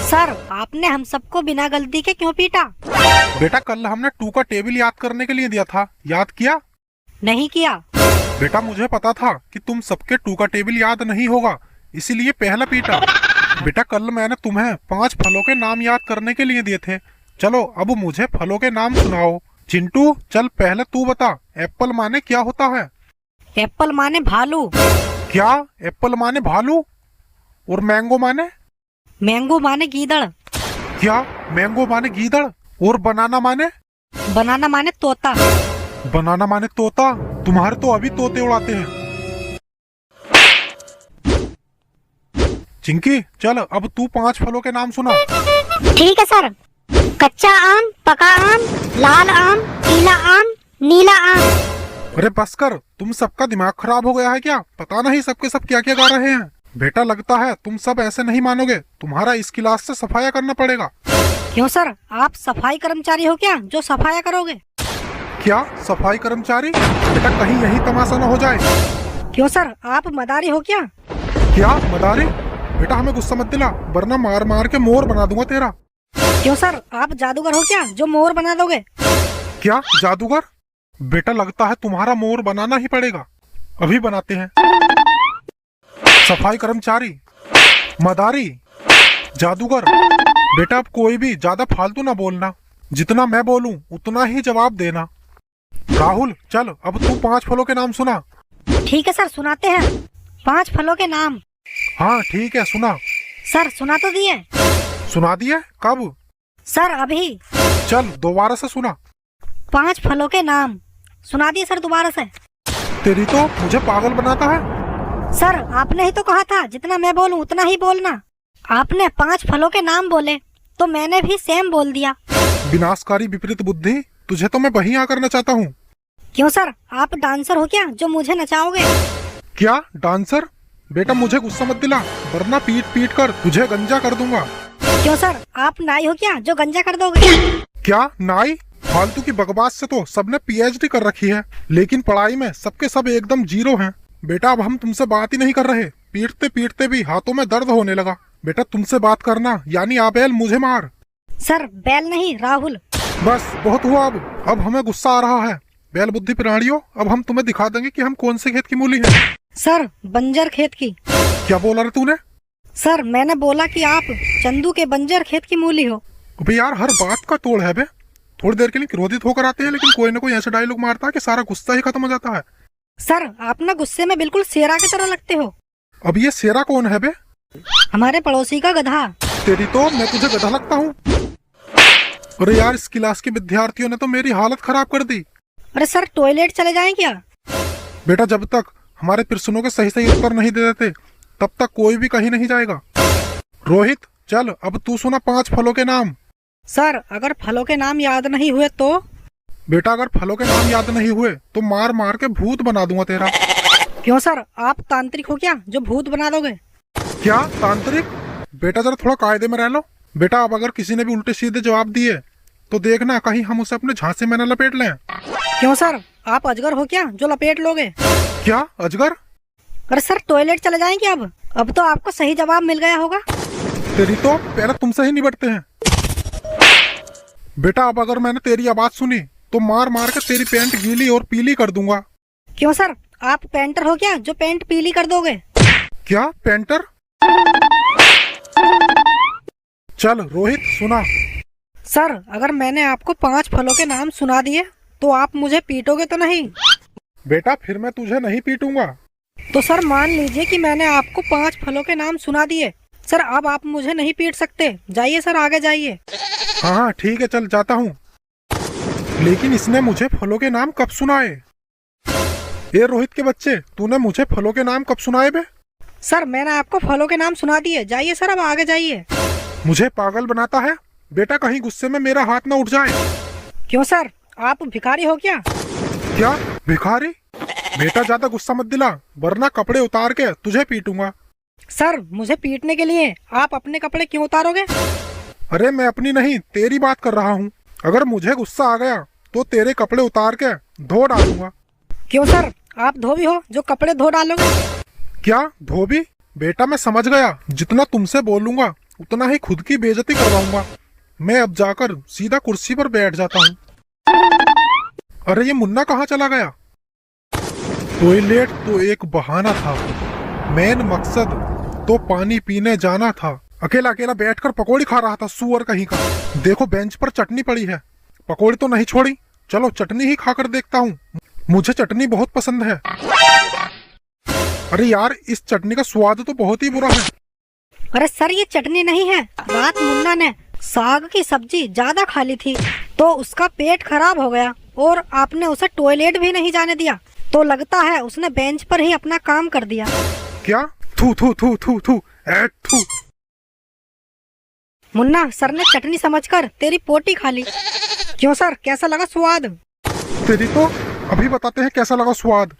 Sir आपने हम सबको बिना गलती के क्यों पीटा? बेटा कल हमने 2 का टेबल याद करने के लिए दिया था, याद किया? नहीं किया। बेटा मुझे पता था कि तुम सबके 2 का टेबल याद नहीं होगा, इसीलिए पहला पीटा। बेटा कल मैंने तुम्हें 5 फलों के नाम याद करने के लिए दिए थे। चलो अब मुझे फलों के नाम सुनाओ। चिंटू चल पहले तू बता, एप्पल माने क्या होता है? एप्पल माने भालू। क्या? एप्पल माने भालू? और मैंगो माने? मैंगो माने गीदड़। क्या? मैंगो माने गीदड़? और बनाना माने? बनाना माने तोता। बनाना माने तोता? तुम्हारे तो अभी तोते उड़ाते हैं। चिंकी चल अब तू 5 फलों के नाम सुना। ठीक है सर। कच्चा आम, पका आम, लाल आम, पीला आम, नीला आम। अरे बस कर, तुम सबका दिमाग खराब हो गया है क्या? पता नहीं सबके सब क्या क्या गा रहे हैं। बेटा लगता है तुम सब ऐसे नहीं मानोगे, तुम्हारा इस क्लास से सफाया करना पड़ेगा। क्यों सर, आप सफाई कर्मचारी हो क्या जो सफाया करोगे? क्या सफाई कर्मचारी? बेटा कहीं यही तमाशा न हो जाए। क्यों सर, आप मदारी हो क्या? क्या मदारी? बेटा हमें गुस्सा मत दिला, वरना मार मार के मोर बना दूंगा तेरा। क्यों सर, आप जादूगर हो क्या जो मोर बना दोगे? क्या जादूगर? बेटा लगता है तुम्हारा मोर बनाना ही पड़ेगा, अभी बनाते हैं। सफाई कर्मचारी, मदारी, जादूगर। बेटा अब कोई भी ज्यादा फालतू ना बोलना, जितना मैं बोलूं उतना ही जवाब देना। राहुल चल अब तू 5 फलों के नाम सुना। ठीक है सर, सुनाते हैं। 5 फलों के नाम। हाँ ठीक है सुना। सर सुना तो दिए। सुना दिए? कब? सर अभी। चल दोबारा से सुना। 5 फलों के नाम सुना दिए सर, दोबारा से। तेरी तो मुझे पागल बनाता है। सर आपने ही तो कहा था जितना मैं बोलूं उतना ही बोलना। आपने 5 फलों के नाम बोले तो मैंने भी सेम बोल दिया। विनाशकारी विपरीत बुद्धि, तुझे तो मैं वहीं आकर नचाता हूँ। क्यों सर, आप डांसर हो क्या जो मुझे नचाओगे? क्या डांसर? बेटा मुझे गुस्सा मत दिला, वरना पीट पीट कर तुझे गंजा कर दूंगा। क्यों सर, आप नाई हो क्या जो गंजा कर दोगे? क्या नाई? फालतू की बकवास से तो सबने पीएचडी कर रखी है, लेकिन पढ़ाई में सबके सब एकदम 0 हैं। बेटा अब हम तुमसे बात ही नहीं कर रहे, पीटते पीटते भी हाथों में दर्द होने लगा। बेटा तुमसे बात करना यानी आबेल मुझे मार। सर बैल नहीं, राहुल। बस बहुत हुआ, अब हमें गुस्सा आ रहा है। बैल बुद्धि प्राणियों, अब हम तुम्हें दिखा देंगे कि हम कौन से खेत की मूली हैं। सर बंजर खेत की। क्या बोला रे तूने? सर मैंने बोला कि आप चंदू के बंजर खेत की मूली हो। अबे यार हर बात का तोड़ है बे। थोड़ी देर के लिए क्रोधित होकर आते हैं, लेकिन कोई ना कोई ऐसा डायलॉग मारता है कि सारा गुस्सा ही खत्म हो जाता है। सर आप ना गुस्से में बिल्कुल शेरा की तरह लगते हो। अब ये शेरा कौन है बे? हमारे पड़ोसी का गधा। तेरी तो, मैं तुझे गधा लगता हूँ? अरे यार इस क्लास के विद्यार्थियों ने तो मेरी हालत खराब कर दी। अरे सर टॉयलेट चले जाएं क्या? बेटा जब तक हमारे प्रश्नों के सही सही उत्तर नहीं दे देते तब तक कोई भी कहीं नहीं जाएगा। रोहित चल अब तू सुना 5 फलों के नाम। सर अगर फलों के नाम याद नहीं हुए तो? बेटा अगर फलों के नाम याद नहीं हुए तो मार मार के भूत बना दूंगा तेरा। क्यों सर, आप तांत्रिक हो क्या जो भूत बना दोगे? क्या तांत्रिक? बेटा जरा थोड़ा कायदे में रह लो। बेटा अब अगर किसी ने भी उल्टे सीधे जवाब दिए तो देखना कहीं हम उसे अपने झांसे में न लपेट लें। क्यों सर, आप अजगर हो क्या जो लपेट लोगे? क्या अजगर? अरे सर टॉयलेट चले जाएं क्या? अब तो आपको सही जवाब मिल गया होगा। तेरी तो पहले तुमसे ही निपटते हैं। बेटा अब अगर मैंने तेरी आवाज सुनी तो मार मार के तेरी पैंट गीली और पीली कर दूंगा। क्यों सर, आप पेंटर हो क्या जो पैंट पीली कर दोगे? क्या पेंटर? चल रोहित सुना। सर अगर मैंने आपको 5 फलों के नाम सुना दिए तो आप मुझे पीटोगे तो नहीं? बेटा फिर मैं तुझे नहीं पीटूंगा। तो सर मान लीजिए कि मैंने आपको 5 फलों के नाम सुना दिए। सर अब आप मुझे नहीं पीट सकते, जाइए सर आगे जाइए। हाँ ठीक है चल जाता हूँ, लेकिन इसने मुझे फलों के नाम कब सुनाए? ये रोहित के बच्चे, तूने मुझे फलों के नाम कब सुनाए बे? सर मैंने आपको फलों के नाम सुना दिए, जाइए सर अब आगे जाइए। मुझे पागल बनाता है? बेटा कहीं गुस्से में मेरा हाथ ना उठ जाए। क्यों सर, आप भिखारी हो क्या? क्या भिखारी? बेटा ज्यादा गुस्सा मत दिला, वरना कपड़े उतार के तुझे पीटूंगा। सर मुझे पीटने के लिए आप अपने कपड़े क्यों उतारोगे? अरे मैं अपनी नहीं तेरी बात कर रहा हूँ। अगर मुझे गुस्सा आ गया तो तेरे कपड़े उतार के धो डालूंगा। क्यों सर, आप धोबी हो जो कपड़े धो डालोगे? क्या धोबी? बेटा मैं समझ गया, जितना तुमसे बोलूंगा उतना ही खुद की बेइज्जती करवाऊंगा। मैं अब जाकर सीधा कुर्सी पर बैठ जाता हूँ। अरे ये मुन्ना कहाँ चला गया? टॉयलेट तो एक बहाना था, मेन मकसद तो पानी पीने जाना था। अकेला अकेला बैठकर पकौड़ी खा रहा था सुअर कहीं का। देखो बेंच पर चटनी पड़ी है, पकौड़ी तो नहीं छोड़ी। चलो चटनी ही खाकर देखता हूँ, मुझे चटनी बहुत पसंद है। अरे यार इस चटनी का स्वाद तो बहुत ही बुरा है। अरे सर ये चटनी नहीं है, रात मुन्ना ने साग की सब्जी ज्यादा खा ली थी तो उसका पेट खराब हो गया और आपने उसे टॉयलेट भी नहीं जाने दिया, तो लगता है उसने बेंच पर ही अपना काम कर दिया। क्या? थू थू थू थू थू ऐ थू। मुन्ना सर ने चटनी समझकर तेरी पोटी खा ली। क्यों सर कैसा लगा स्वाद? तेरी तो अभी बताते हैं कैसा लगा स्वाद।